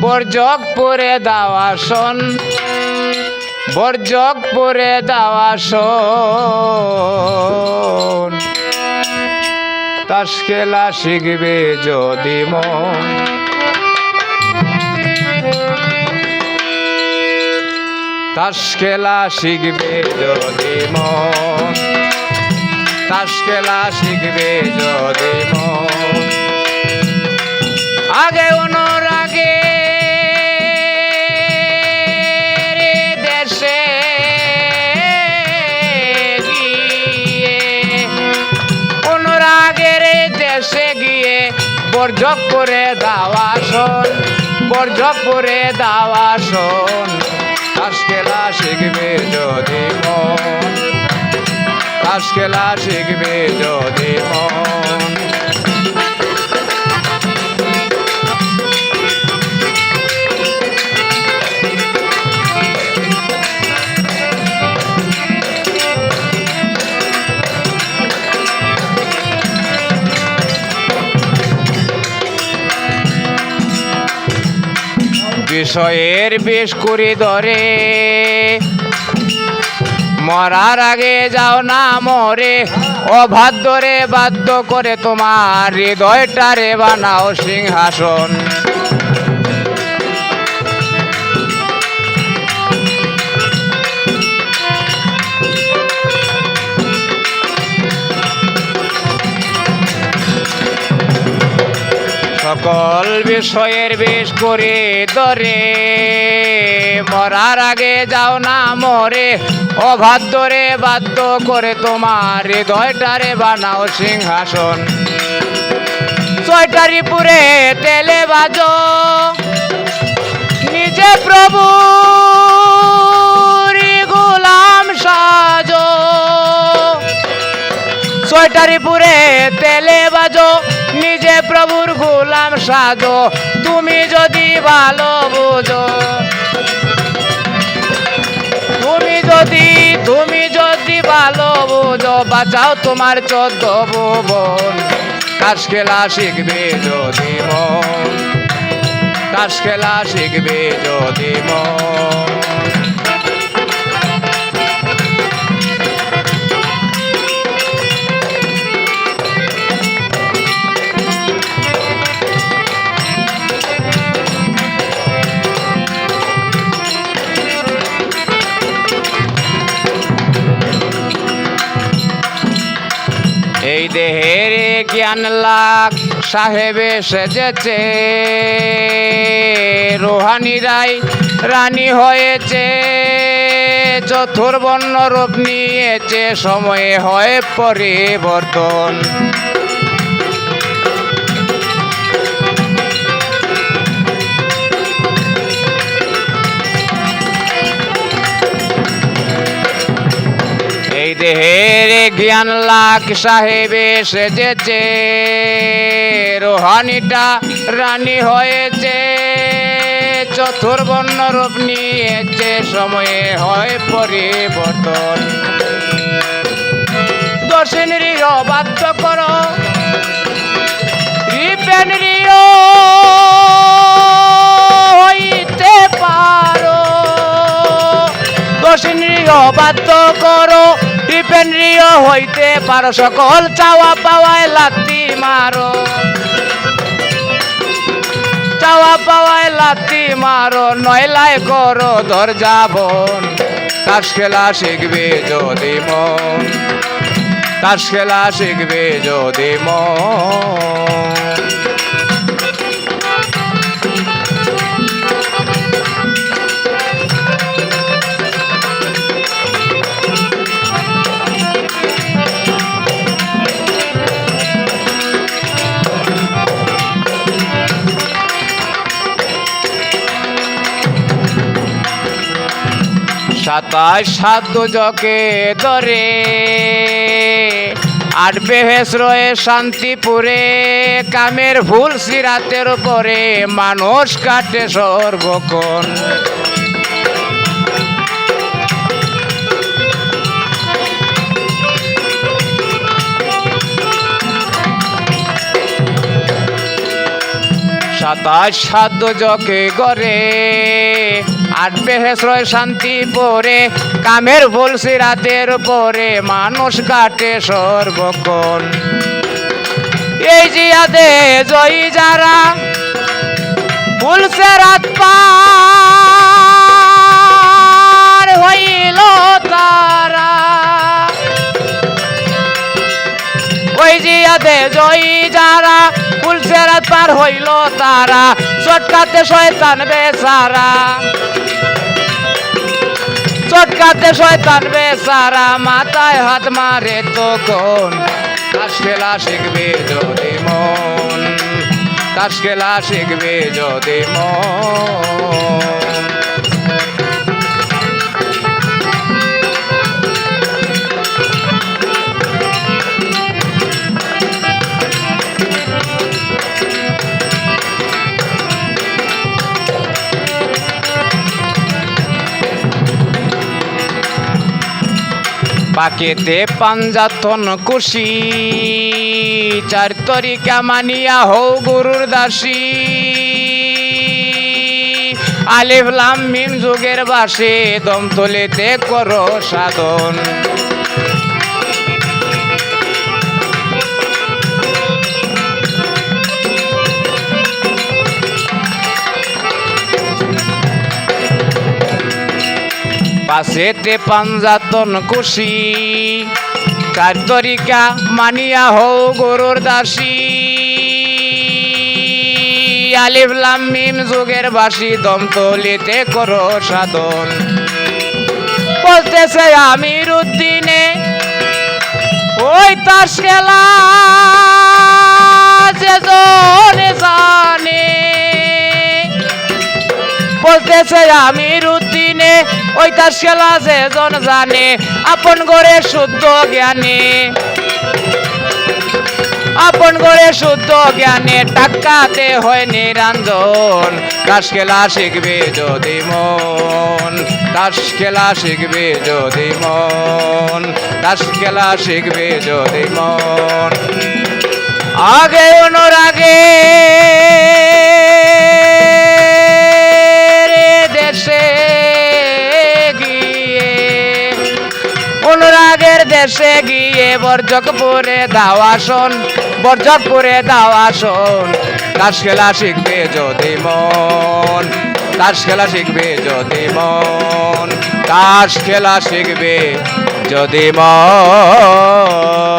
বরজকপুরে দাওয়াসন, বরজকপুরে দাওয়াসন। তাস খেলা শিখবে যদি মন, তাস খেলা শিখবে যদি মন, তাস খেলা শিখবে যদি মন। আগে অনুরাগে দেশে গিয়ে, অনুরাগের দেশে গিয়ে বরজকপুরে দাওয়াসন, বরজকপুরে দাওয়াসন। তাস খেলা শিখবে যদি মন, তাস খেলা শিখবে যদি মন। বিষয়ের বেশ করে ধরে, মরার আগে যাও না মরে। অবাধ্যরে বাধ্য করে তোমার হৃদয়টারে বানাও সিংহাসন। সকল বিষয়ের বেশ করে ধরে, মরার আগে যাও না মরে। অবাধ্যরে বাধ্য করে তোমার হৃদয়টারে বানাও সিংহাসন। ছয়টারি পুরে তেলে বাজো, নিজে প্রভু গোলাম সাজো। ছয়টারি পুরে তেলে বাজো, নিজে প্রভুর গোলাম সাজো। তুমি যদি ভালো বুঝো, তুমি যদি ভালো বুঝো, বাঁচাও তোমার 14 ভুবন। তাস খেলা শিখবে যদি মন, তাস খেলা শিখবে যদি মন। এই দেহের জ্ঞান লাখ সাহেবে সেজেছে, রোহানিরাই রানী হয়েছে। চতুর্বর্ণ রূপ নিয়েছে, সময়ে হয় পরিবর্তন। এই দেহের জ্ঞান লাখ সাহেবে সেজেছে, রোহানিটা রানী হয়েছে। চতুর্বর্ণ রূপ নিয়েছে, সময়ে হয় পরিবর্তন। দর্শনেরই বাধ্য করো, রিপেনেরই হইতে পারো। দর্শনেরই বাধ্য করো, রিপেনেরই হইতে পারো। সকল চাওয়া পাওয়ায় লাথি মারো, চাওয়া পাওয়ায় লাথি মারো। নয়লায় করো দরজাবন। তাস খেলা শিখবে যদি মন, তাস খেলা শিখবে যদি মন। সাতাশ সাত দুজকে ধরে, আট বেহেস রয়ে শান্তিপুরে। কামের ভুল সিরাতের উপরে, মানুষ কাটে সর্বক্ষণ। 27 সাধ্য জকে গড়ে 8 বেহেশরয় শান্তি পরে কামের ভুল সিরাতের পরে মানুষ কাটে সর্বক্ষণ এই জিয়াদে জয়ী যারা ভুল সিরাত পার হইল তারা ওই জিয়াদে জয়ী যারা ভুল সিরাত পার হইল তারা চটকাতে শয়তান বেচারা চটকাতে শয়তান বেচারা মাথায় হাত মারে তখন তাস খেলা শিখবে যদি মন তাস খেলা শিখবে যদি মন পাকেতে পাঞ্জাতন কুশি 4 তরিকা মানিয়া হও গুরুর দাসী আলিফ লাম মিম যুগের বাসে দম তোলেতে করো সাধন পাশেতে পাঞ্জাতন কুশি 4 তরিকা মানিয়া হও গুরুর দাসী আলিফ লাম মিম যুগের বাসী দম তোলিতে করো সাধন বলতেছে আমির উদ্দিনে ওই তাস খেলা যে জনে জানে বলতেছে আমির উদ্দিনে ওই তাস খেলা যে জন জানে আপন ঘরে শুদ্ধ জ্ঞানে আপন ঘরে শুদ্ধ জ্ঞানে টাকাতে হয় নিরঞ্জন তাস খেলা শিখবে যদি মন তাস খেলা শিখবে যদি মন তাস খেলা শিখবে যদি মন আগে অনুরাগে দেশে গিয়ে অনুরাগের দেশে গিয়ে বরজকপুরে দাওয়াসন বরজকপুরে দাওয়াসন তাস খেলা শিখবে যদি মন তাস খেলা শিখবে যদি মন তাস খেলা শিখবে যদি মন